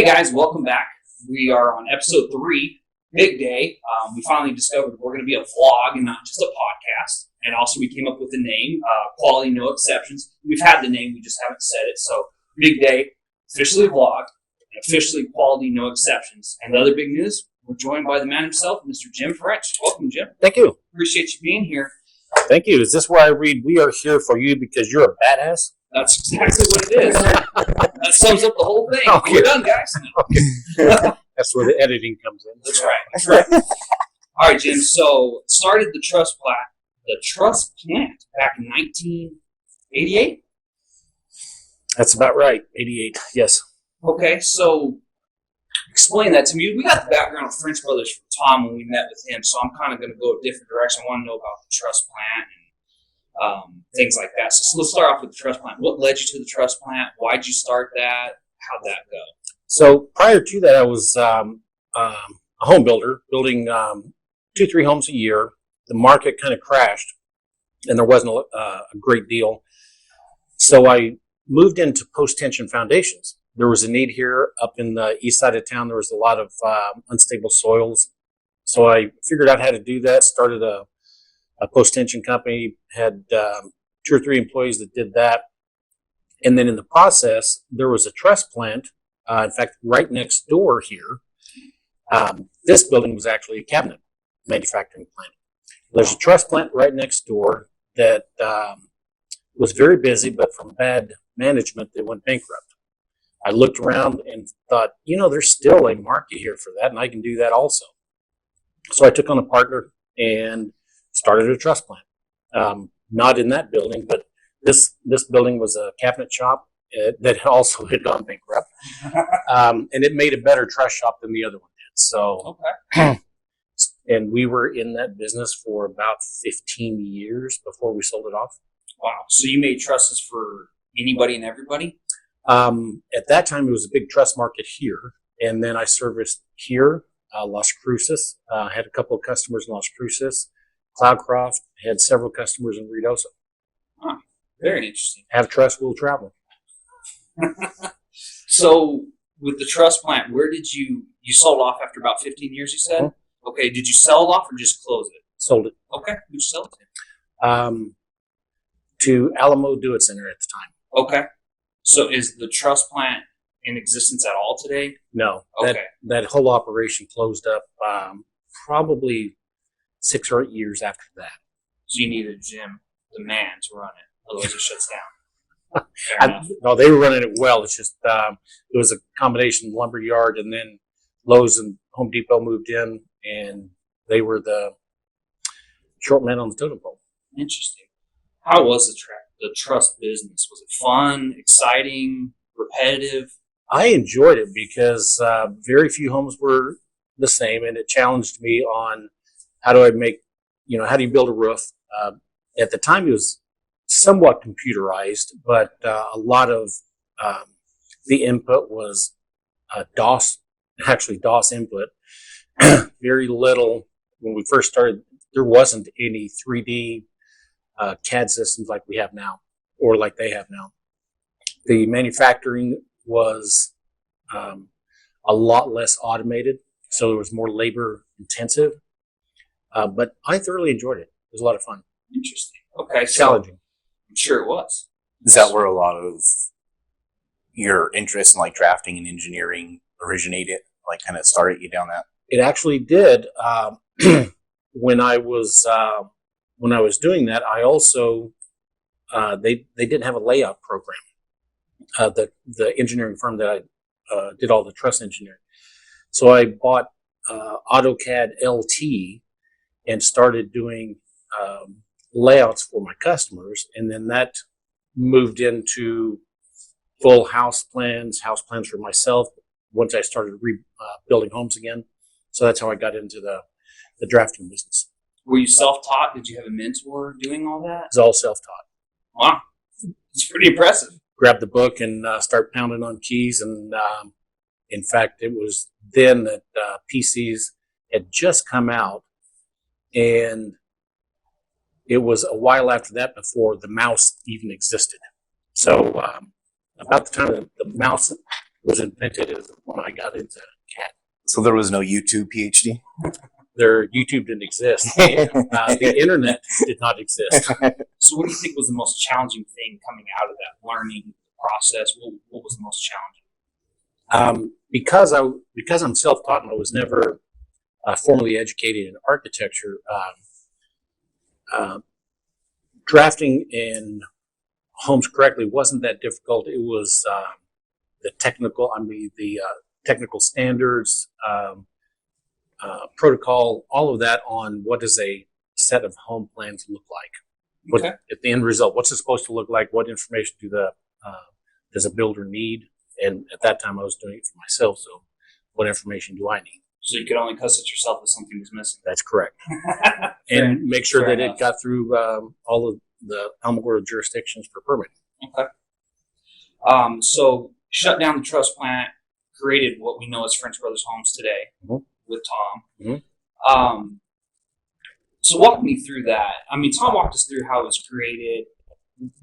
Hey guys, welcome back. We are on episode 3, big day. We finally discovered we're going to be a vlog and not just a podcast. And also we came up with the name, Quality No Exceptions. We've had the name, we just haven't said it. So big day, officially a vlog, and officially Quality No Exceptions. And the other big news, we're joined by the man himself, Mr. Jim French. Welcome, Jim. Thank you. Appreciate you being here. Thank you. Is this where I read, "We are here for you because you're a badass"? That's exactly what it is. That sums up the whole thing. Okay. We're done, guys. Okay. That's where the editing comes in. That's right. All right, Jim. So started the truss plant back in 1988. That's about right. 88. Yes. Okay, so explain that to me. We got the background of French Brothers from Tom when we met with him, so I'm kind of going to go a different direction. I want to know about the truss plant and things like that. So let's start off with the truss plant. What led you to the truss plant? Why'd you start that? How'd that go? So prior to that, I was a home builder, building 2-3 homes a year. The market kind of crashed, and there wasn't a great deal. So I moved into post-tension foundations. There was a need here up in the east side of town. There was a lot of unstable soils. So I figured out how to do that, started a post-tension company, had 2 or 3 employees that did that. And then in the process, there was a truss plant. In fact, right next door here, this building was actually a cabinet manufacturing plant. There's a truss plant right next door that was very busy, but from bad management, they went bankrupt. I looked around and thought, there's still a market here for that, and I can do that also. So I took on a partner and started a truss plant. Not in that building, but this building was a cabinet shop that also had gone bankrupt, and it made a better truss shop than the other one did. So, Okay. And we were in that business for about 15 years before we sold it off. Wow. So you made trusses for anybody and everybody? At that time, it was a big truss market here, and then I serviced here, Las Cruces. Had a couple of customers in Las Cruces, Cloudcroft. Had several customers in Ruidoso. Huh. Very interesting. Have truss, will travel. So with the truss plant, where did you sold off after about 15 years, you said? Mhm. Okay. Did you sell it off or just close it? Sold it. Okay. Who'd you sell it to? To Alamo Do-It Center at the time. Okay. So is the truss plant in existence at all today? No. Okay. That whole operation closed up probably 6 or 8 years after that. So you need a Jim, the man, to run it. Otherwise it shuts down. Fair enough. No, they were running it well. It's just it was a combination lumber yard, and then Lowe's and Home Depot moved in, and they were the short man on the totem pole. Interesting. How was the truss business? Was it fun, exciting, repetitive? I enjoyed it because very few homes were the same, and it challenged me on how do you build a roof. At the time, it was somewhat computerized, but a lot of the input was DOS input. Very little. When we first started, there wasn't any 3D CAD systems like we have now, or like they have now. The manufacturing was a lot less automated, so there was more labor intensive. But I thoroughly enjoyed it. It was a lot of fun. Interesting. Okay. So Challenging. I'm sure it was. Is that where a lot of your interest in like drafting and engineering originated? Like, kind of started you down that? It actually did. When I was doing that, I also they didn't have a layout program. The engineering firm that I did all the truss engineering, so I bought AutoCAD LT and started doing layouts for my customers, and then that moved into full house plans for myself once I started building homes again. So that's how I got into the drafting business. Were you self-taught? Did you have a mentor doing all that? It's all self-taught. Wow. It's pretty impressive. Grab the book and start pounding on keys. And in fact, it was then that PCs had just come out, and it was a while after that before the mouse even existed. So about the time that the mouse was invented when I got into CAD. So there was no YouTube PhD? Their YouTube didn't exist. The internet did not exist. So what do you think was the most challenging thing coming out of that learning process? What was the most challenging? Because I'm self-taught and I was never formally educated in architecture, drafting in homes correctly wasn't that difficult. It was the technical standards, protocol, all of that on what does a set of home plans look like. What, Okay. at the end result, what's it supposed to look like? What information does a builder need? And at that time, I was doing it for myself. So, what information do I need? So you could only cuss at yourself if something was missing. That's correct. Fair- And make sure fair that enough. it got through all of the Alamogordo jurisdictions for permitting. Okay. So shut down the truss plant, created what we know as French Brothers Homes today Mhm. with Tom. Mhm. So walk me through that. I mean, Tom walked us through how it was created.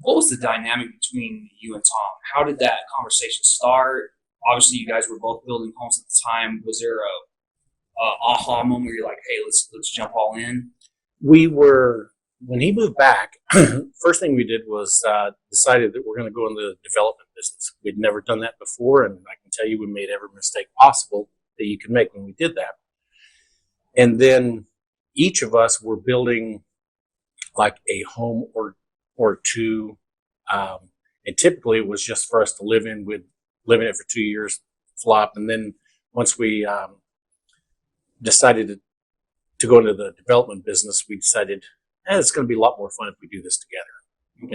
What was the dynamic between you and Tom? How did that conversation start? Obviously, you guys were both building homes at the time. Was there a aha moment where you're like, "Hey, let's jump all in"? When he moved back, first thing we did was decided that we're going to go into the development business. We'd never done that before, and I can tell you we made every mistake possible that you could make when we did that. And then each of us were building like a home or two, and typically it was just for us to live in. We'd live in it for 2 years, flop, and then once we decided to go into the development business, we decided it's going to be a lot more fun if we do this together.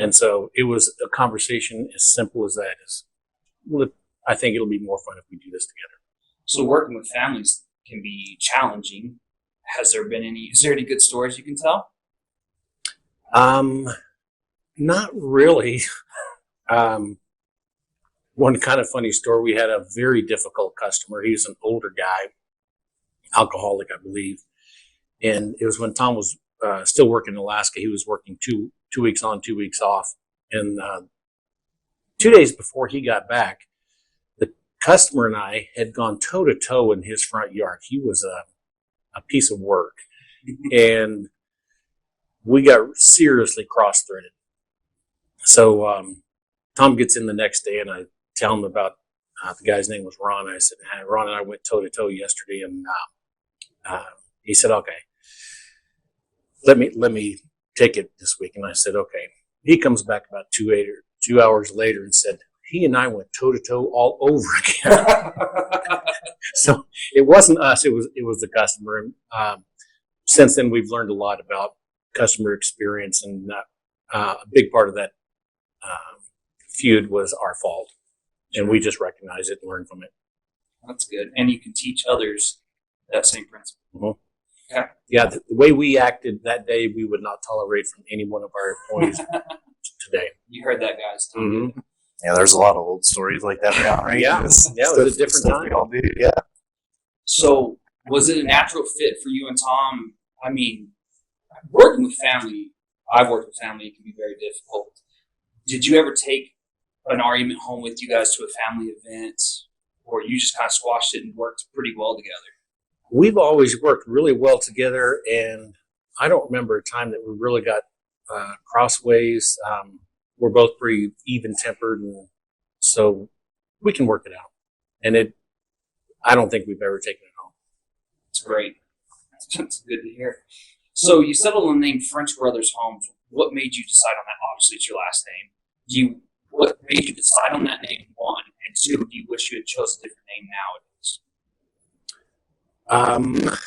And so it was a conversation as simple as that. I think it'll be more fun if we do this together. So working with families can be challenging. Is there any good stories you can tell? Not really. One kind of funny story, we had a very difficult customer. He was an older guy, alcoholic, I believe. And it was when Tom was still working in Alaska. He was working two weeks on, 2 weeks off. And 2 days before he got back, the customer and I had gone toe to toe in his front yard. He was a piece of work. And we got seriously cross-threaded. So Tom gets in the next day and I tell him about the guy's name was Ron. I said, hey, Ron and I went toe to toe yesterday, and he said, okay, let me take it this week. And I said, okay. He comes back about 2 hours later and said, he and I went toe to toe all over again. So it wasn't us; it was the customer. And since then, we've learned a lot about customer experience, and a big part of that feud was our fault, and we just recognized it and learned from it. That's good, and you can teach others that same principle. Mm-hmm. Okay. Yeah, the way we acted that day, we would not tolerate from any one of our employees today. You heard that, guys. Mm-hmm. Yeah, there's a lot of old stories like that around, right? Yeah, it was a different time. We all do, yeah. So, was it a natural fit for you and Tom? I mean, working with family, I've worked with family, it can be very difficult. Did you ever take an argument home with you guys to a family event, or you just kind of squashed it and worked pretty well together? We've always worked really well together, and I don't remember a time that we really got crossways. We're both pretty even-tempered, and so we can work it out. And I don't think we've ever taken it home. It's great. That's good to hear. So you settled on the name French Brothers Homes. What made you decide on that? Obviously, it's your last name. What made you decide on that name, one? And two, do you wish you had chosen a different name nowadays?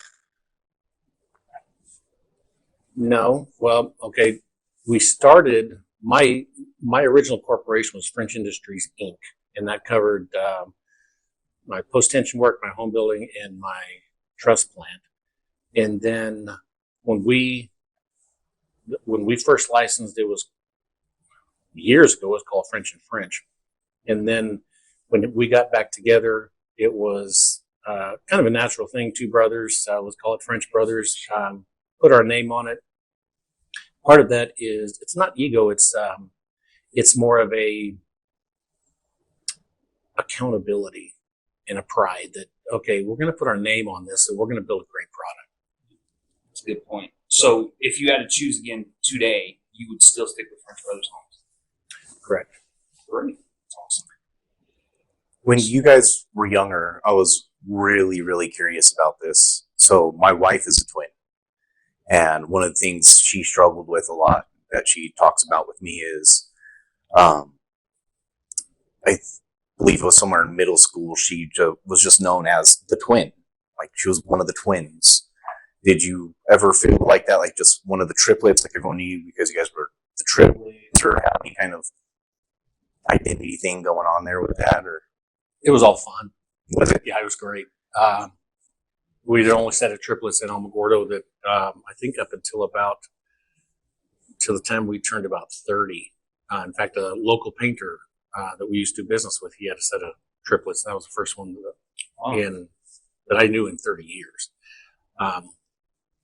No. Well, okay. We started, my original corporation was French Industries, Inc., and that covered my post-tension work, my home building, and my truss plant. And then when we first licensed, it was years ago, it was called French and French. And then when we got back together, it was kind of a natural thing. Two brothers, let's call it French Brothers, put our name on it. Part of that is, it's not ego, it's more of a accountability and a pride that, okay, we're going to put our name on this and we're going to build a great product. That's a good point. So if you had to choose again today, you would still stick with French Brothers Homes. Correct. Great. That's awesome. When you guys were younger, I was really, really curious about this. So my wife is a twin. And one of the things she struggled with a lot that she talks about with me is, I believe it was somewhere in middle school, she was just known as the twin. Like she was one of the twins. Did you ever feel like that? Like just one of the triplets, like everyone knew you because you guys were the triplets, or have any kind of identity thing going on there with that? Or It was all fun. was it? Yeah, it was great. We had only set of triplets in Alamogordo that I think up until the time we turned about 30. In fact, a local painter that we used to do business with, he had a set of triplets. That was the first one that I knew in 30 years.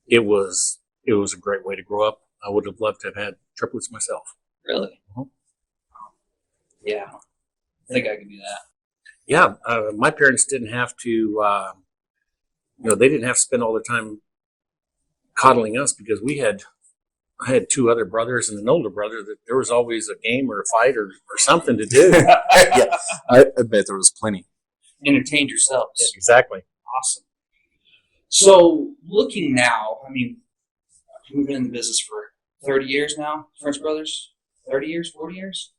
It was a great way to grow up. I would have loved to have had triplets myself. Really? Mhm. Yeah. I think I could do that. Yeah, my parents didn't have to. They didn't have to spend all their time coddling us because I had two other brothers and an older brother that there was always a game or a fight or something to do. Yeah, I bet there was plenty. Entertained yourselves. Yeah, exactly. Awesome. So looking now, I mean, we've been in the business for 30 years now, French Brothers? 30 years? 40 years?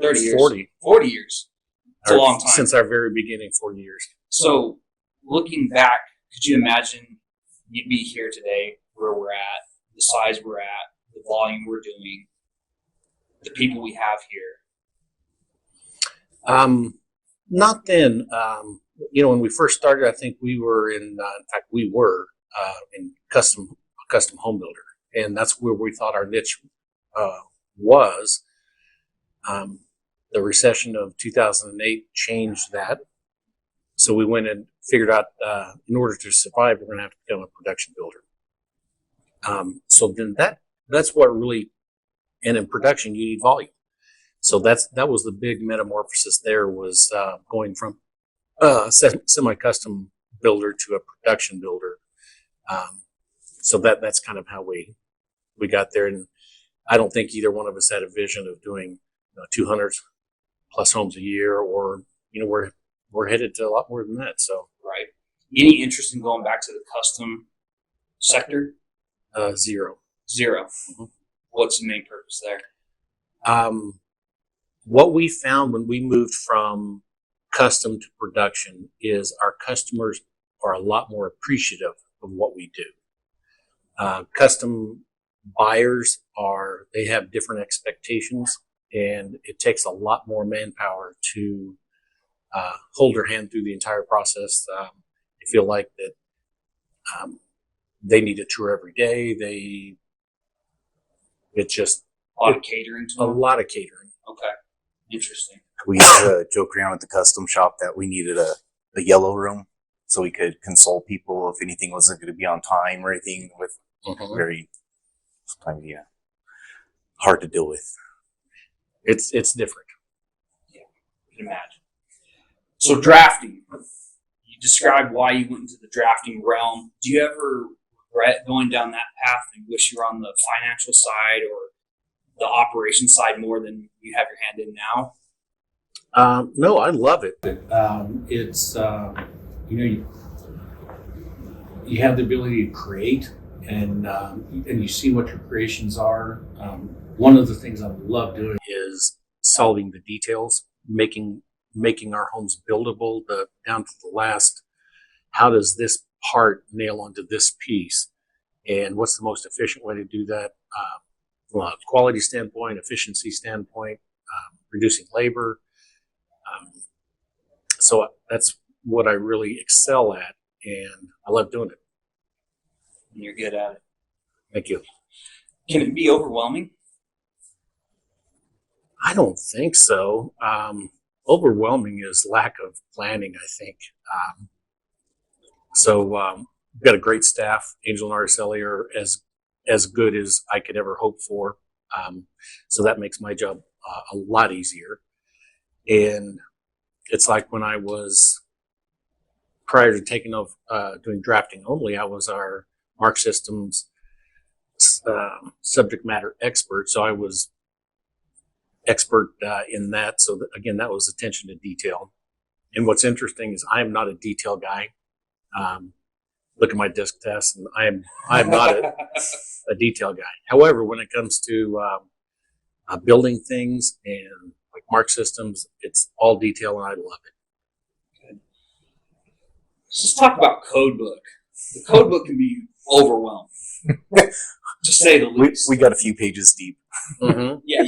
30 years. 40. 40 years. It's a long time. Since our very beginning, 40 years. So looking back, could you imagine you'd be here today where we're at, the size we're at, the volume we're doing, the people we have here? Not then. When we first started, I think we were in custom home builder, and that's where we thought our niche was. The recession of 2008 changed that, so we went and figured out in order to survive, we're going to have to become a production builder. So then that's what really, and in production you need volume. So that was the big metamorphosis. There was going from semi-custom builder to a production builder. So that's kind of how we got there. And I don't think either one of us had a vision of doing 200 plus homes a year, or we're headed to a lot more than that. So Right. Any interest in going back to the custom sector? zero. Mm-hmm. What's the main purpose there? What we found when we moved from custom to production is our customers are a lot more appreciative of what we do. Custom buyers they have different expectations, and it takes a lot more manpower to hold their hand through the entire process. They feel like that they need a tour every day. It's just A lot of catering to a them? lot of catering. Okay. Interesting. We used to joke around at the custom shop that we needed a yellow room so we could console people if anything wasn't going to be on time or anything. With very sometimes hard to deal with. It's different. Yeah, I can imagine. So drafting. You described why you went into the drafting realm. Do you ever regret going down that path and wish you were on the financial side or the operation side more than you have your hand in now? No, I love it. It's you have the ability to create, and you see what your creations are. One of the things I love doing is solving the details, making our homes buildable, down to the last. How does this part nail onto this piece, and what's the most efficient way to do that? From a quality standpoint, efficiency standpoint, reducing labor. So that's what I really excel at, and I love doing it. And you're good at it. Thank you. Can it be overwhelming? I don't think so. Overwhelming is lack of planning, I think. We've got a great staff. Angel and Araceli are as good as I could ever hope for. So that makes my job a lot easier. And it's like when I was, prior to taking off doing drafting only, I was our Mark Systems subject matter expert. So I was expert in that. So that, again, that was attention to detail. And what's interesting is I am not a detail guy. Look at my disc test, and I am not a detail guy. However, when it comes to building things and like Mark Systems, it's all detail, and I love it. Good. Let's talk about code book. The code book can be overwhelming, to say the least. We got a few pages deep. Mm-hmm. Yeah.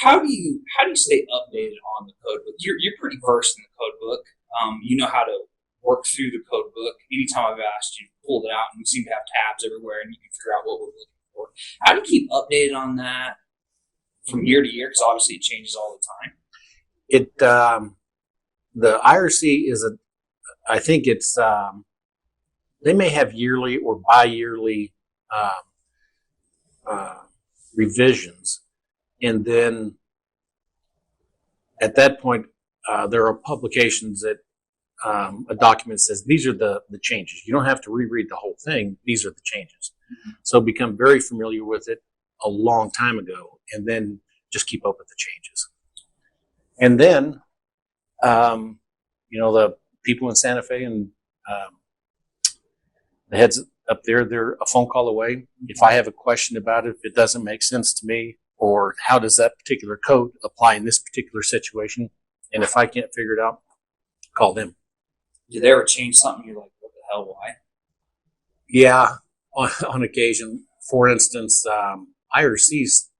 How do you stay updated on the code book? You're pretty versed in the code book. You know how to work through the code book. Anytime I've asked, you pulled it out, and we seem to have tabs everywhere, and you can figure out what we're looking for. How do you keep updated on that from year to year? Because obviously it changes all the time. It the IRC is I think it's they may have yearly or bi-yearly revisions, and then at that point there are publications that a document says these are the changes. You don't have to reread the whole thing. These are the changes. Mm-hmm. So become very familiar with it a long time ago, and then just keep up with the changes. And then, the people in Santa Fe and the heads up there, they're a phone call away. If I have a question about it, if it doesn't make sense to me, or how does that particular code apply in this particular situation, and if I can't figure it out, call them. Did they ever change something? You're like, what the hell, why? Yeah, on occasion. For instance, IRC's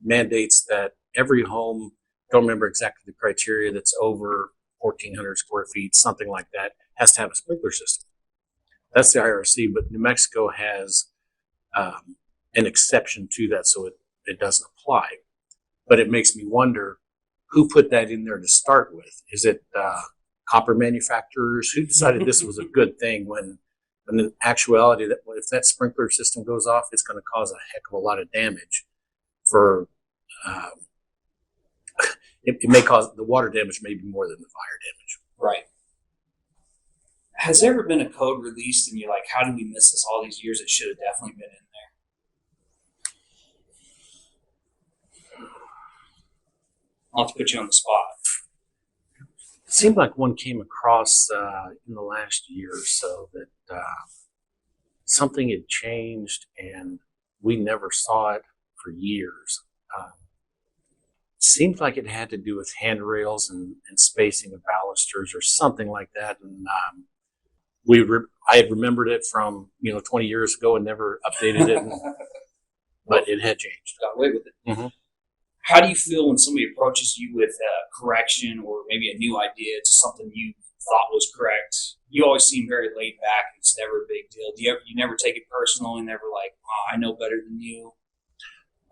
mandates that every home, don't remember exactly the criteria, that's over 1,400 square feet, something like that, has to have a sprinkler system. That's the IRC, but New Mexico has an exception to that, so it doesn't apply. But it makes me wonder, who put that in there to start with? Is it copper manufacturers? Who decided this was a good thing when in actuality, that if that sprinkler system goes off, it's going to cause a heck of a lot of damage for it may cause the water damage, maybe more than the fire damage. Right. Has there ever been a code released and you're like, how did we miss this all these years? It should have definitely been in there. I'll have to put you on the spot. It seemed like one came across in the last year or so that something had changed and we never saw it for years. Seemed like it had to do with handrails and spacing of balusters or something like that. And I had remembered it from 20 years ago and never updated it, but it had changed. Got away with it. Mm-hmm. How do you feel when somebody approaches you with a correction or maybe a new idea to something you thought was correct? You always seem very laid back. It's never a big deal. You never take it personal and never like, oh, I know better than you?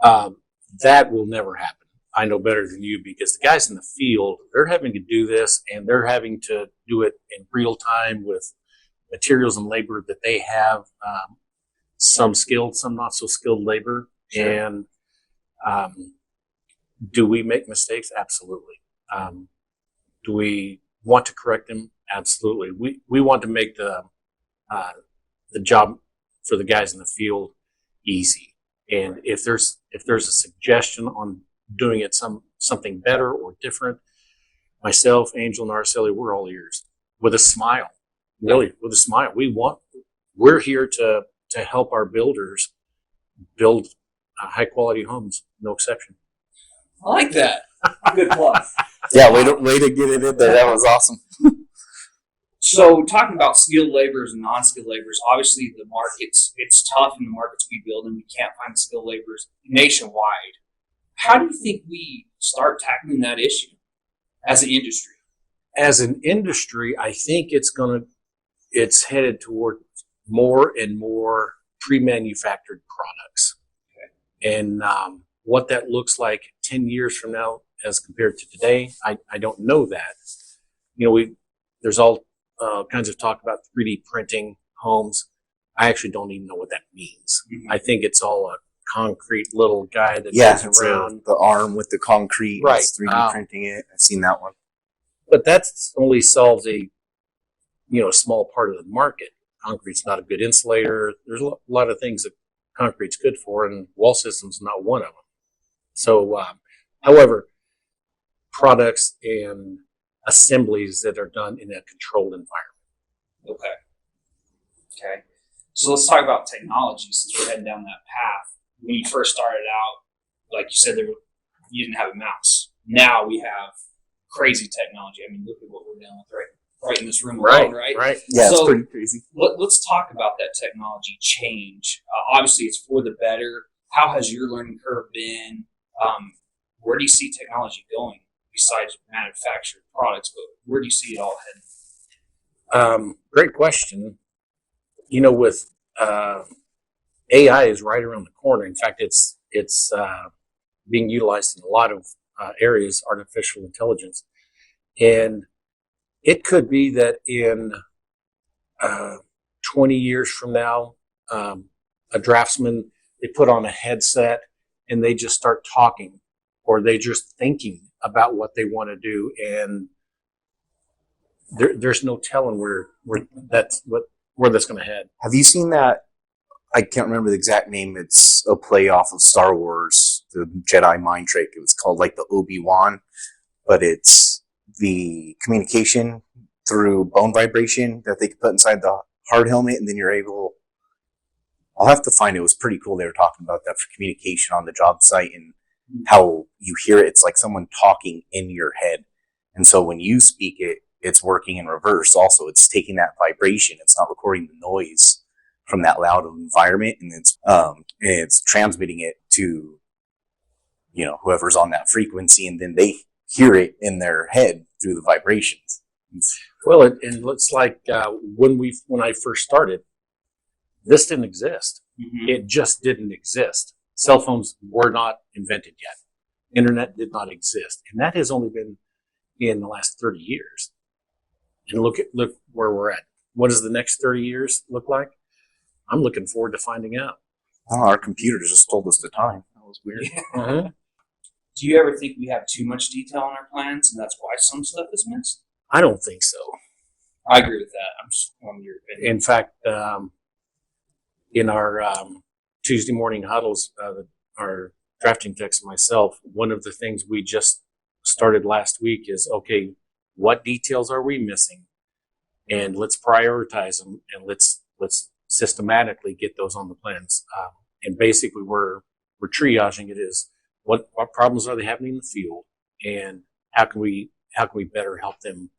That will never happen. I know better than you, because the guys in the field, they're having to do this, and they're having to do it in real time with materials and labor that they have, some skilled, some not so skilled labor. Sure. And do we make mistakes? Absolutely. Do we want to correct them? Absolutely. We want to make the job for the guys in the field easy. And if there's a suggestion on doing it something better or different, myself, Angel, and Araceli, we're all ears with a smile. Really, with a smile. We're here to help our builders build high quality homes. No exception. I like that. Good plug. Yeah, way to get it in there. That was awesome. So talking about skilled laborers and non-skilled laborers, obviously the markets, it's tough in the markets we build, and we can't find skilled laborers nationwide. How do you think we start tackling that issue as an industry? As an industry, I think it's headed toward more and more pre-manufactured products. Okay. And what that looks like 10 years from now as compared to today, I don't know that. There's all kinds of talk about 3D printing homes. I actually don't even know what that means. Mm-hmm. I think it's all a concrete little guy that goes around. The arm with the concrete. Right. It's 3D printing it. I've seen that one. But that only solves a small part of the market. Concrete's not a good insulator. There's a lot of things that concrete's good for, and wall systems not one of them. So, however, products and assemblies that are done in a controlled environment. Okay. So let's talk about technology since we're heading down that path. When you first started out, like you said, you didn't have a mouse. Now we have crazy technology. I mean, look at what we're dealing with right in this room alone, right? Right. Yeah, So, it's pretty crazy. Let's talk about that technology change. Obviously, it's for the better. How has your learning curve been? Where do you see technology going besides manufactured products? But where do you see it all heading? Great question. With AI is right around the corner. In fact, it's being utilized in a lot of areas, artificial intelligence, and it could be that in 20 years from now, a draftsman, they put on a headset and they just start talking, or they just thinking about what they want to do, and there's no telling where that's going to head. Have you seen that? I can't remember the exact name. It's a play off of Star Wars, the Jedi mind trick. It was called like the Obi-Wan, but it's the communication through bone vibration that they could put inside the hard helmet, and then you're able. I'll have to find it. It was pretty cool. They were talking about that for communication on the job site and how you hear it. It's like someone talking in your head, and so when you speak it, it's working in reverse. Also, it's taking that vibration. It's not recording the noise from that loud environment, and it's transmitting it to whoever's on that frequency, and then they hear it in their head through the vibrations. Well, it looks like when I first started, this didn't exist. Mm-hmm. It just didn't exist. Cell phones were not invented yet. Internet did not exist, and that has only been in the last 30 years. And look where we're at. What does the next 30 years look like? I'm looking forward to finding out. Oh, our computer just told us the time. That was weird. Uh-huh. Do you ever think we have too much detail in our plans, and that's why some stuff is missed? I don't think so. I agree with that. I'm just wanting your opinion. In fact, in our Tuesday morning huddles, our drafting techs and myself, one of the things we just started last week is, okay, what details are we missing? And let's prioritize them, and let's systematically get those on the plans. And basically, we're triaging it as what problems are they having in the field, and how can we better help them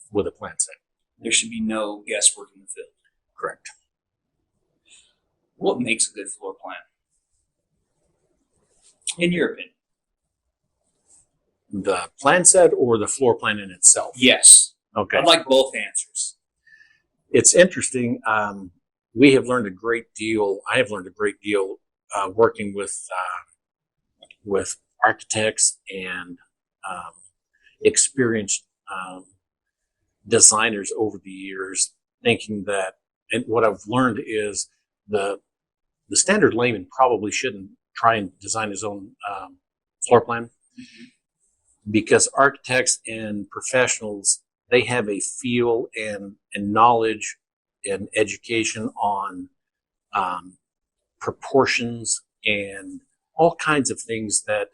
with a plan set. There should be no guesswork in the field. Correct. What makes a good floor plan, in your opinion? The plan set or the floor plan in itself? Yes. Okay. I'd like both answers. It's interesting. We have learned a great deal. I have learned a great deal working with architects and experienced designers over the years, thinking that, and what I've learned is the standard layman probably shouldn't try and design his own floor plan, because architects and professionals, they have a feel and knowledge and education on proportions and all kinds of things that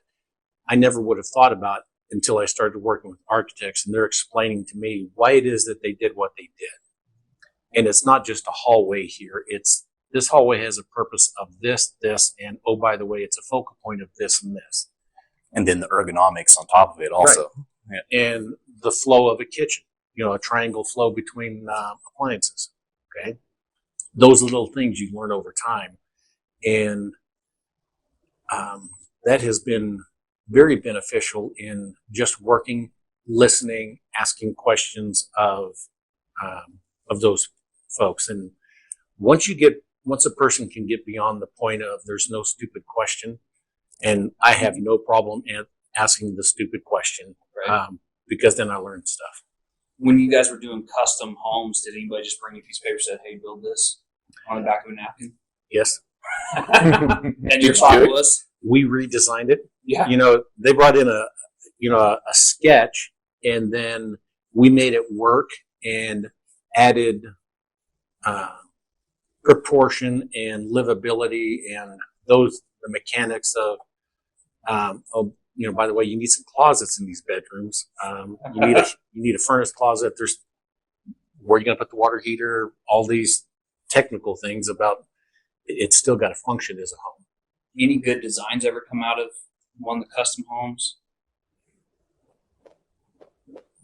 I never would have thought about until I started working with architects, and they're explaining to me why it is that they did what they did. And it's not just a hallway here. It's this hallway has a purpose of this, and oh, by the way, it's a focal point of this and this. And then the ergonomics on top of it also. Right. Yeah. And the flow of a kitchen, a triangle flow between appliances. Okay. Those little things you learn over time. And that has been very beneficial in just working, listening, asking questions of those folks. And once a person can get beyond the point of there's no stupid question, and I have no problem asking the stupid question, Right. Because then I learn stuff. When you guys were doing custom homes, did anybody just bring you a piece of paper and said, "Hey, build this" on the back of a napkin? Yes. And your thought was? We redesigned it. Yeah. They brought in a sketch, and then we made it work and added proportion and livability and the mechanics of, by the way, you need some closets in these bedrooms. You need a furnace closet. There's where you're going to put the water heater, all these technical things about it's still got to function as a home. Any good designs ever come out of one of the custom homes?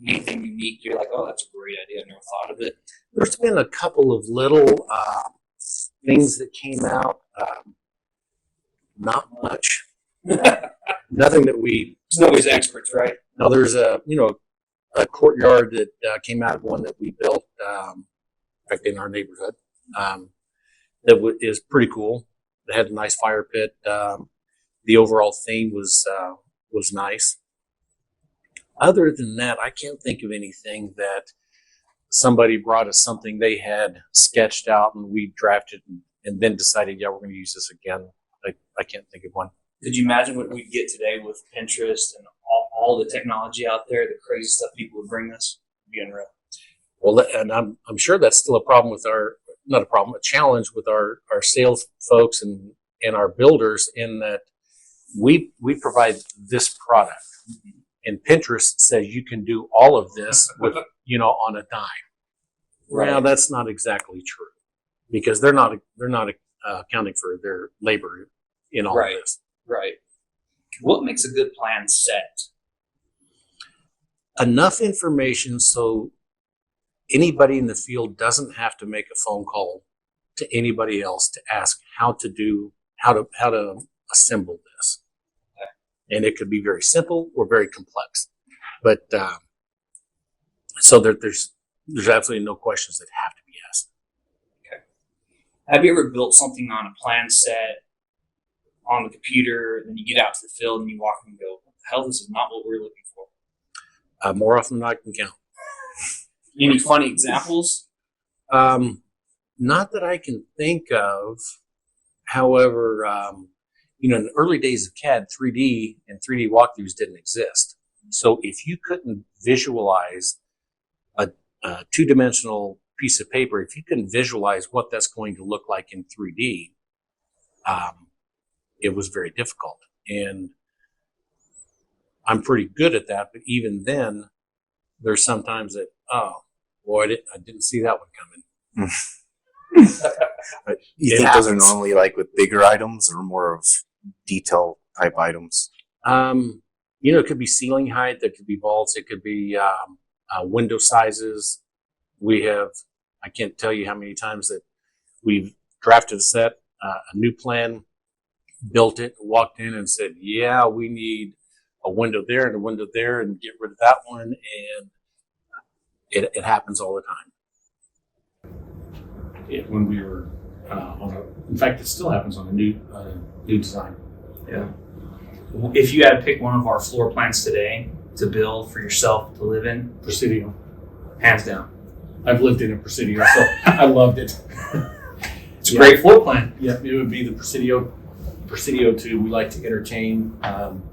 Anything unique? You're like, oh, that's a great idea. I never thought of it. There's been a couple of little things that came out. Not much. Nothing that we. There's always experts, right? No, there's a courtyard that came out of one that we built, in fact, in our neighborhood. That is pretty cool. It had a nice fire pit. The overall theme was nice. Other than that, I can't think of anything that somebody brought us something they had sketched out and we drafted and then decided, yeah, we're going to use this again. I can't think of one. Could you imagine what we'd get today with Pinterest and all the technology out there, the crazy stuff people would bring us? It'd be unreal. Well, and I'm sure that's still a problem with a challenge with our sales folks and our builders in that we provide this product. And Pinterest says you can do all of this with, on a dime. Right. Now that's not exactly true because they're not accounting for their labor in all of this. Right. What makes a good plan set? Enough information so anybody in the field doesn't have to make a phone call to anybody else to ask how to assemble this. And it could be very simple or very complex. But so there's absolutely no questions that have to be asked. Okay. Have you ever built something on a plan set on the computer, and then you get out to the field and you walk and go, what the hell, this is not what we're looking for? More often than I can count. Any funny examples? Not that I can think of. However, in the early days of CAD, 3D and 3D walkthroughs didn't exist. So if you couldn't visualize a two-dimensional piece of paper, if you couldn't visualize what that's going to look like in 3D, it was very difficult. And I'm pretty good at that, but even then, there's sometimes that, oh, boy, I didn't see that one coming. You think those are normally like with bigger items or more of detail type items? It could be ceiling height, it could be vaults, it could be window sizes. I can't tell you how many times that we've drafted a set, a new plan, built it, walked in and said, yeah, we need a window there and a window there and get rid of that one. And it happens all the time. When we were in fact, it still happens on a new design. Yeah. If you had to pick one of our floor plans today to build for yourself to live in, Presidio. hands down. I've lived in a Presidio, so I loved it. It's a great floor plan. Yeah, it would be the Presidio 2. We like to entertain.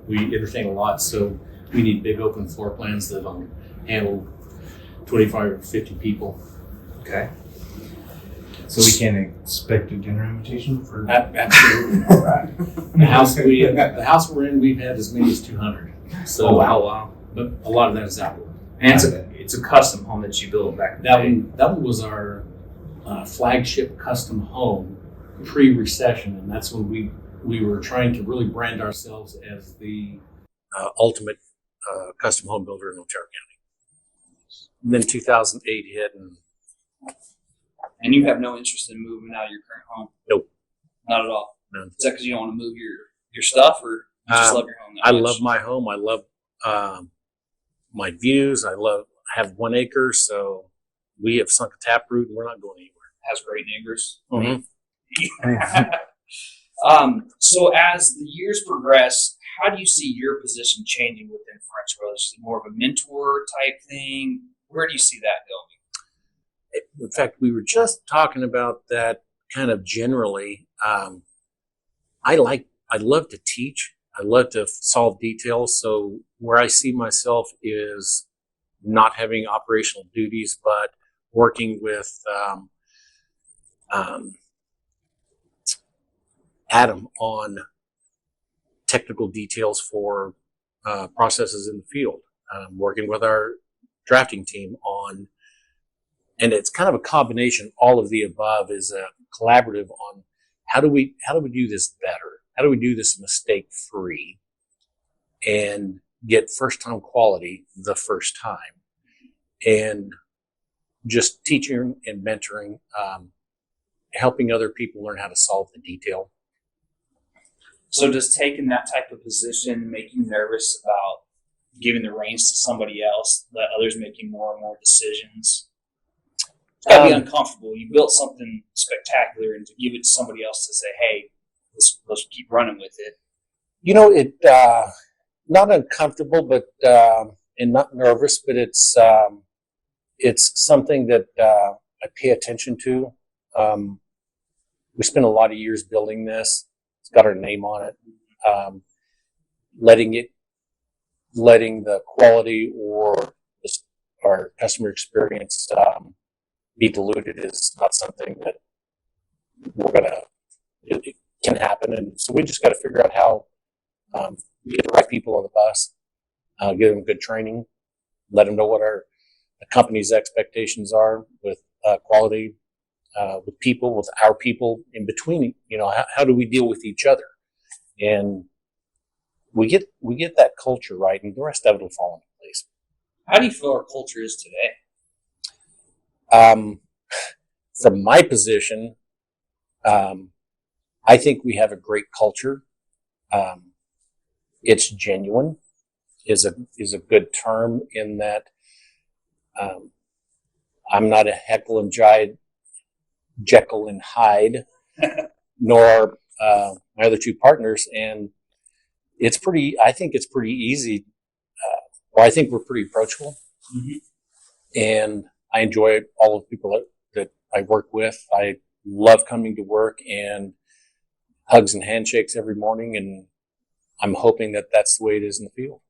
We entertain a lot, so we need big open floor plans that handle 25 or 50 people. Okay. So we can't expect a dinner invitation for Absolutely. Right. The house we're in, we've had as many as 200. So, wow. But a lot of that is outdoor. And it's a custom home that you built back in the day. That one was our flagship custom home pre-recession, and that's when we were trying to really brand ourselves as the ultimate custom home builder in Otero County. And then 2008 hit, And you have no interest in moving out of your current home? Nope. Not at all? No. Is that because you don't want to move your stuff, or you just love your home that I much? love my home. I love my views. I have 1 acre, so we have sunk a taproot and we're not going anywhere. Has great neighbors. Mm-hmm. So as the years progress, how do you see your position changing within French Brothers? Is it more of a mentor type thing? Where do you see that going? In fact, we were just talking about that kind of generally. I love to teach. I love to solve details. So where I see myself is not having operational duties, but working with Adam on technical details for processes in the field, working with our drafting team on, and it's kind of a combination. All of the above is a collaborative on how do we do this better? How do we do this mistake free and get first time quality the first time? And just teaching and mentoring, helping other people learn how to solve the detail. So does taking that type of position make you nervous about giving the reins to somebody else, let others making more and more decisions? It's got to be uncomfortable. You built something spectacular, and to give it to somebody else to say, hey, let's keep running with it. You know, it not uncomfortable, but and not nervous, but it's something that I pay attention to. We spent a lot of years building this. It's got our name on it. Letting the quality or our customer experience be diluted is not something that it can happen. And so we just got to figure out how we get the right people on the bus, give them good training, let them know what the company's expectations are with quality, with people, with our people in between. You know, how do we deal with each other? And we get that culture right, and the rest of it will fall into place. How do you feel our culture is today? From my position, I think we have a great culture. It's genuine is a good term in that I'm not a Jekyll and Hyde, nor my other two partners, and I think it's pretty easy. I think we're pretty approachable, and I enjoy all of the people that I work with. I love coming to work and hugs and handshakes every morning, and I'm hoping that that's the way it is in the field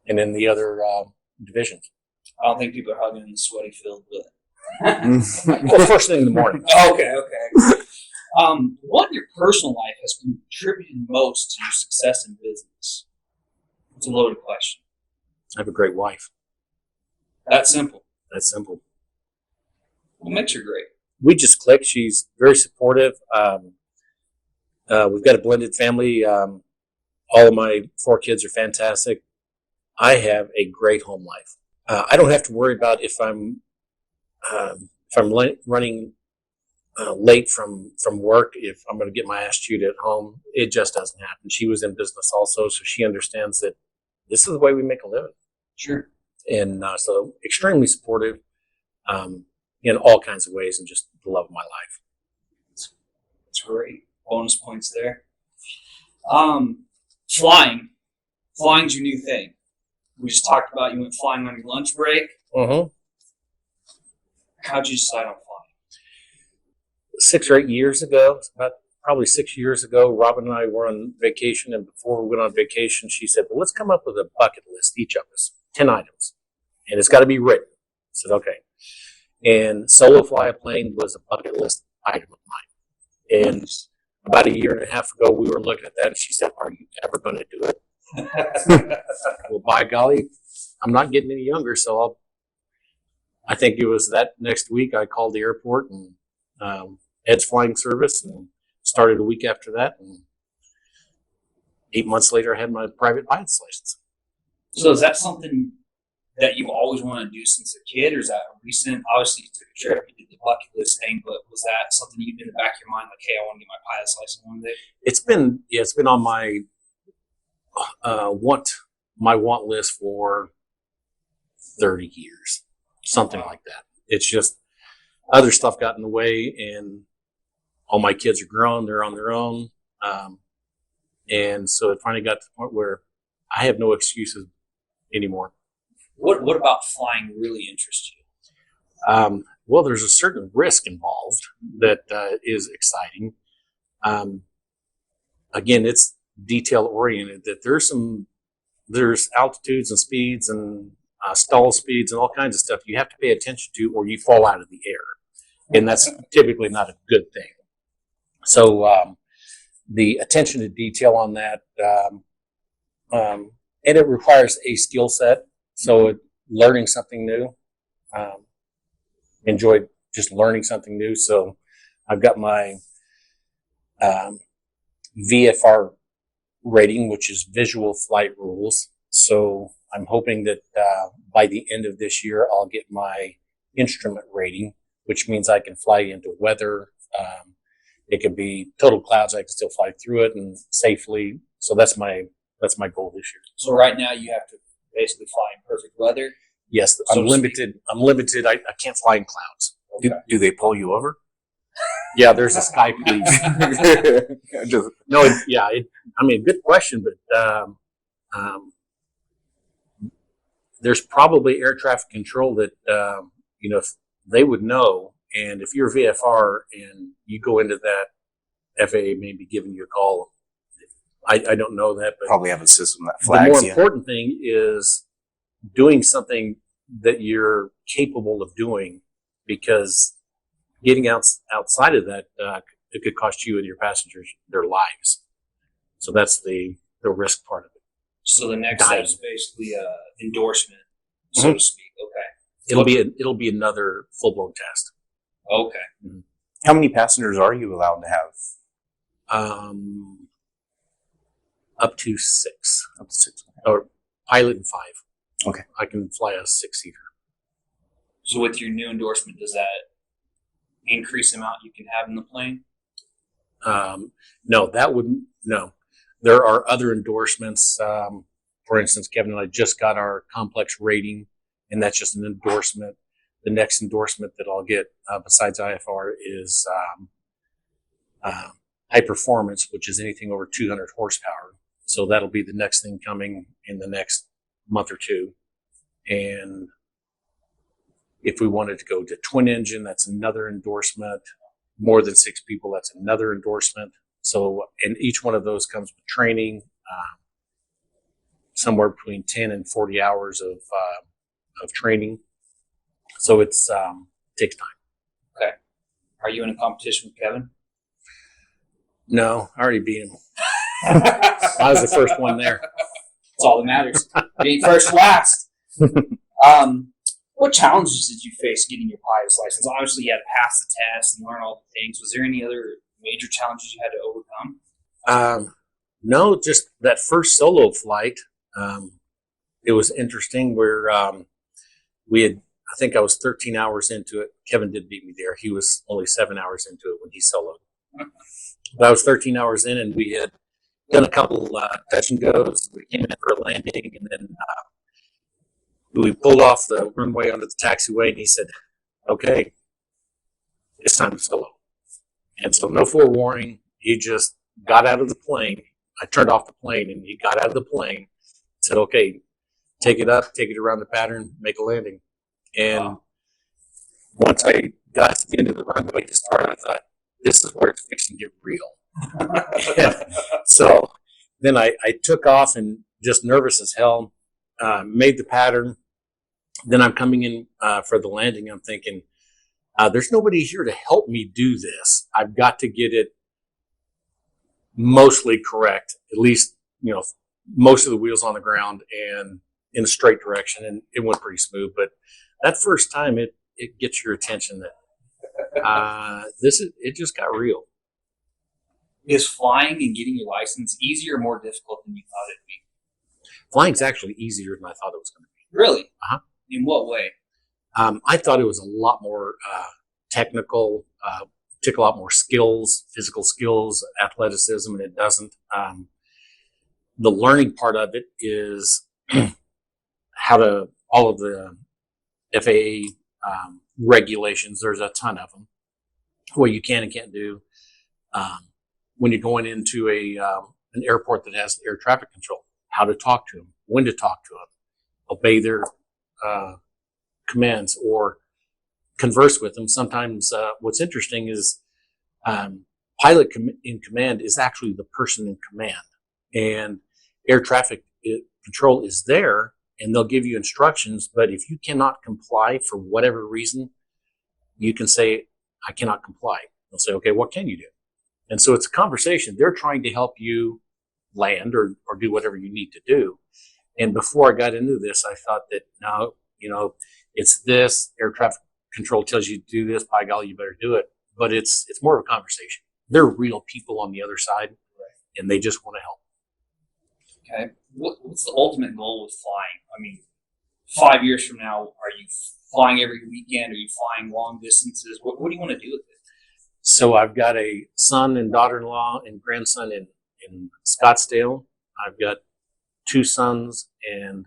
and in the other divisions. I don't think people are hugging in the sweaty field, but Well, first thing in the morning. Okay. What in your personal life has contributed most to your success in business? It's a loaded question. I have a great wife. That's simple. That's simple. What makes her great? We just click. She's very supportive. We've got a blended family. All of my 4 kids are fantastic. I have a great home life. I don't have to worry about if I'm running late from work, if I'm going to get my ass chewed at home. It just doesn't happen. She was in business also, so she understands that this is the way we make a living. Sure. And so extremely supportive in all kinds of ways, and just the love of my life. That's great. Bonus points there. Flying. Flying's your new thing. We just talked about you went flying on your lunch break. How'd you decide on flying? 6 or 8 years ago, probably 6 years ago, Robin and I were on vacation, and before we went on vacation, she said, well, let's come up with a bucket list, each of us, 10 items, and it's got to be written. I said, okay. And solo fly a plane was a bucket list item of mine. And about 1.5 years ago, we were looking at that, and she said, are you ever going to do it? Well, by golly, I'm not getting any younger, so I think it was that next week I called the airport and Ed's Flying Service, and started a week after that. And 8 months later, I had my private pilot's license. So is that something that you've always wanted to do since a kid, or is that recent? Obviously, you took a trip, you did the bucket list thing, but was that something you've been in the back of your mind, like, hey, I want to get my pilot's license one day? It's been on my want list for 30 years, something like that. It's just other stuff got in the way, and all my kids are grown, they're on their own. And so it finally got to the point where I have no excuses anymore. What about flying really interests you? Well, there's a certain risk involved that is exciting. Again, it's detail oriented, that there's altitudes and speeds and stall speeds, and all kinds of stuff you have to pay attention to, or you fall out of the air, and that's typically not a good thing. So the attention to detail on that, and it requires a skill set. So learning something new, enjoyed just learning something new. So I've got my VFR rating, which is visual flight rules. So I'm hoping that by the end of this year, I'll get my instrument rating, which means I can fly into weather. It could be total clouds. I can still fly through it and safely. So that's my goal this year. So right now you have to basically fly in perfect weather. Yes, So I'm to limited. I'm limited. I can't fly in clouds. Do they pull you over? Yeah, there's a sky police. Just, No, yeah. I mean, good question, but there's probably air traffic control that if they would know, and if you're VFR and you go into that, FAA may be giving you a call. I don't know that, but probably have a system that the flags more you. important thing is doing something that you're capable of doing, because getting outside of that, it could cost you and your passengers their lives. So that's the risk part of it. So the next step is basically endorsement, so Mm-hmm. to speak. Okay. It'll be another full blown test. Okay. How many passengers are you allowed to have? Up to 6, Up to 6. or pilot and 5. Okay. I can fly a 6-seater. So with your new endorsement, does that increase the amount you can have in the plane? No, that wouldn't. No, there are other endorsements. For instance, Kevin and I just got our complex rating, and that's just an endorsement. The next endorsement that I'll get besides IFR is high performance, which is anything over 200 horsepower. So that'll be the next thing coming in the next month or two. And if we wanted to go to twin engine, that's another endorsement. More than 6 people, that's another endorsement. So, and each one of those comes with training, somewhere between 10 and 40 hours of training. So it's takes time. Okay. Are you in a competition with Kevin? No, I already beat him. I was the first one there. That's all that matters. Being first, last. What challenges did you face getting your pilot's license? Obviously, you had to pass the test and learn all the things. Was there any other major challenges you had to overcome? No, just that first solo flight. It was interesting where I think I was 13 hours into it. Kevin did beat me there. He was only 7 hours into it when he soloed. But I was 13 hours in, and we had done a couple touch and goes. We came in for a landing, and then we pulled off the runway onto the taxiway, and he said, "Okay, it's time to solo." And so, no forewarning, he just got out of the plane. I turned off the plane, and he got out of the plane, said, "Okay, take it up, take it around the pattern, make a landing." And once I got to the end of the runway to start, I thought, this is where it's fixing to get real. So then I took off and just nervous as hell, made the pattern. Then I'm coming in for the landing. I'm thinking, there's nobody here to help me do this. I've got to get it mostly correct, at least, most of the wheels on the ground and in a straight direction. And it went pretty smooth. But that first time, it gets your attention that it just got real. Is flying and getting your license easier or more difficult than you thought it'd be? Flying's actually easier than I thought it was going to be. Really? Uh-huh. In what way? I thought it was a lot more technical, took a lot more skills, physical skills, athleticism, and it doesn't. The learning part of it is how to, all of the FAA regulations, there's a ton of them, what you can and can't do. When you're going into an airport that has air traffic control, how to talk to them, when to talk to them, obey their commands or converse with them. Sometimes what's interesting is pilot in command is actually the person in command, and air traffic control is there, and they'll give you instructions. But if you cannot comply for whatever reason, you can say, I cannot comply. They'll say, okay, what can you do? And so it's a conversation. They're trying to help you land or do whatever you need to do. And before I got into this, I thought that no, it's this, air traffic control tells you to do this, by golly, you better do it. But it's more of a conversation. They're real people on the other side, and they just want to help. Okay. What's the ultimate goal with flying? I mean, 5 years from now, are you flying every weekend? Are you flying long distances? What do you want to do with it? So I've got a son and daughter-in-law and grandson in Scottsdale. I've got 2 sons and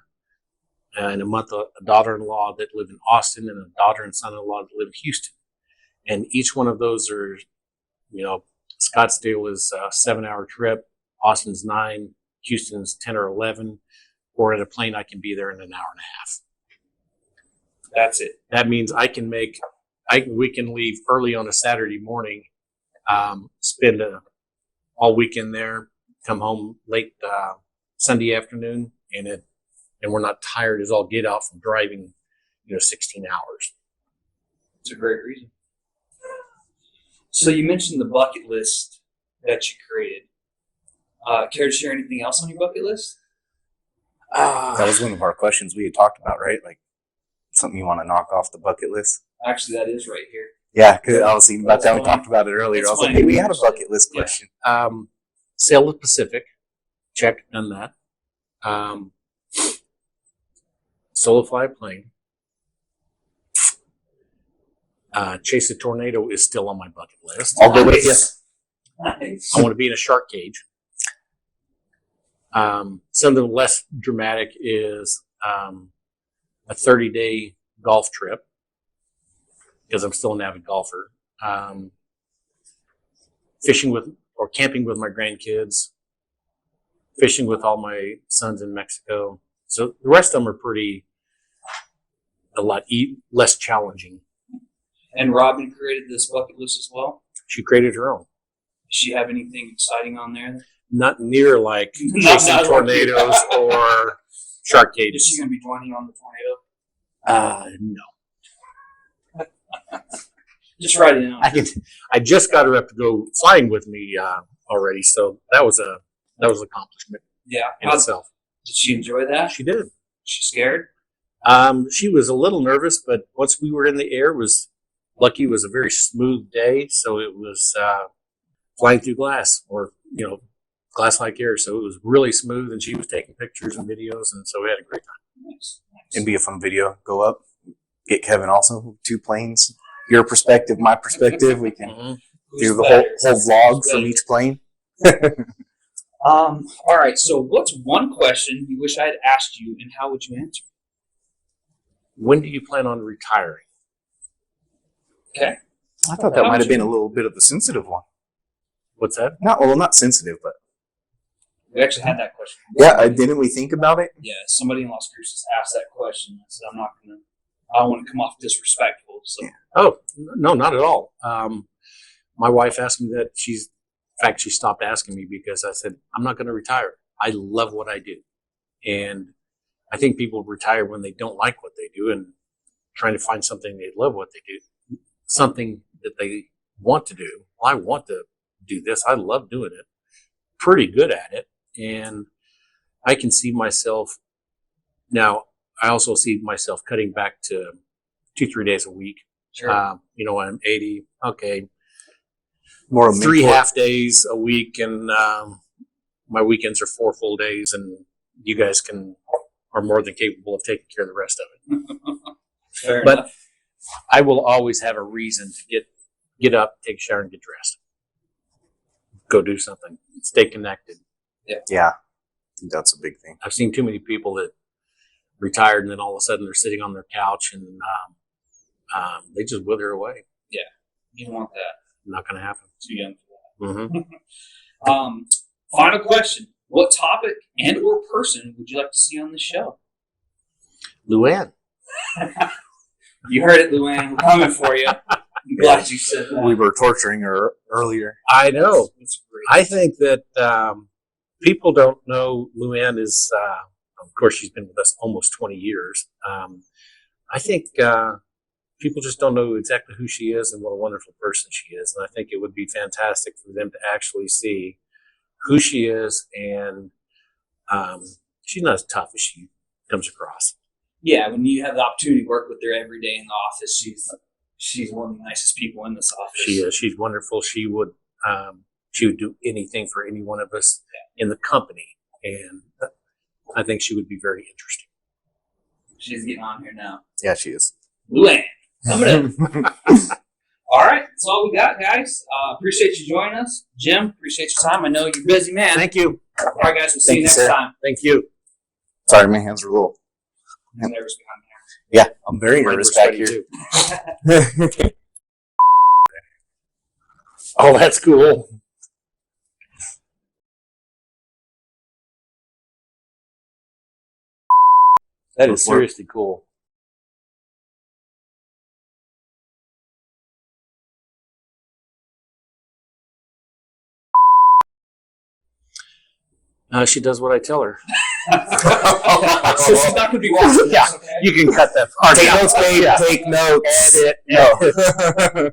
in a month a daughter-in-law that live in Austin and a daughter and son-in-law that live in Houston. And each one of those are, Scottsdale is a 7-hour trip. Austin's 9, Houston's 10 or 11. Or in a plane, I can be there in an hour and a half. That's it. That means we can leave early on a Saturday morning, spend all weekend there, come home late Sunday afternoon, and we're not tired as all get out from driving, 16 hours. It's a great reason. So you mentioned the bucket list that you created. Care to share anything else on your bucket list? That was one of our questions we had talked about, right? Like something you want to knock off the bucket list. Actually, that is right here. Yeah, because I was thinking about that. We talked about it earlier. I was like, hey, we had a bucket list question. Sail the Pacific. Check, done that. Solo fly a plane. Chase a tornado is still on my bucket list. I'll go with you. Nice. I want to be in a shark cage. Something less dramatic is a 30-day golf trip, because I'm still an avid golfer. Fishing with or camping with my grandkids. Fishing with all my sons in Mexico. So the rest of them are a lot less challenging. And Robin created this bucket list as well. She created her own. Does she have anything exciting on there? Not near like chasing tornadoes or shark cages. Is she going to be joining on the tornado? No. Just write it down. I just got her up to go flying with me already, so that was an accomplishment Yeah. in itself. Did she enjoy that? She did. She scared? She was a little nervous, but once we were in the air, lucky it was a very smooth day, so it was flying through glass or glass-like air, so it was really smooth, and she was taking pictures and videos, and so we had a great time. Nice. It'd be a fun video. Go up, get Kevin also 2 planes. Your perspective, my perspective. We can do the whole vlog from each plane. All right. So, what's one question you wish I had asked you, and how would you answer? When do you plan on retiring? Okay. I thought that might have been a little bit of a sensitive one. What's that? Not sensitive, but We actually had that question. yeah. Didn't we think about it? Yeah. Somebody in Las Cruces asked that question. I said, I don't want to come off disrespectful. So. Oh, no, not at all. My wife asked me that. In fact, she stopped asking me because I said, I'm not going to retire. I love what I do. And I think people retire when they don't like what they do and trying to find something they love what they do, something that they want to do. Well, I want to do this. I love doing it. Pretty good at it. And I can see myself now. I also see myself cutting back to 2-3 days a week. Sure. When I'm 80, okay, More of 3 mentor. half days a week, and my weekends are 4 full days, and you guys are more than capable of taking care of the rest of it. Fair But enough. I will always have a reason to get up, take a shower, and get dressed. Go do something. Stay connected. Yeah, I think that's a big thing. I've seen too many people that retired and then all of a sudden they're sitting on their couch and they just wither away. You don't want that. Not going to happen. Too young for Mm-hmm. that. Final question. What topic and or person would you like to see on the show? Luann. You heard it, Luann. We're coming for you. I'm glad you said that. We were torturing her earlier. I know. That's great. I think that people don't know Luann is a Of course, she's been with us almost 20 years. I think people just don't know exactly who she is and what a wonderful person she is. And I think it would be fantastic for them to actually see who she is. And she's not as tough as she comes across. Yeah, when you have the opportunity to work with her every day in the office, she's one of the nicest people in this office. She is. She's wonderful. She would do anything for any one of us in the company. And I think she would be very interesting. She's getting on here now. Yeah, she is. Luann, coming up. All right, that's all we got, guys. Appreciate you joining us. Jim, appreciate your time. I know you're busy, man. Thank you. All right, guys, we'll see you next sir. time. Thank you. Sorry, my hands are a little. I'm nervous behind Yeah, I'm very Mine nervous was back ready, here. too. Oh, that's cool. That is seriously cool. She does what I tell her. So she's not going to be watching Yeah. this, okay? You can cut that part Take out. notes, babe. Yeah. Take notes. Edit. No.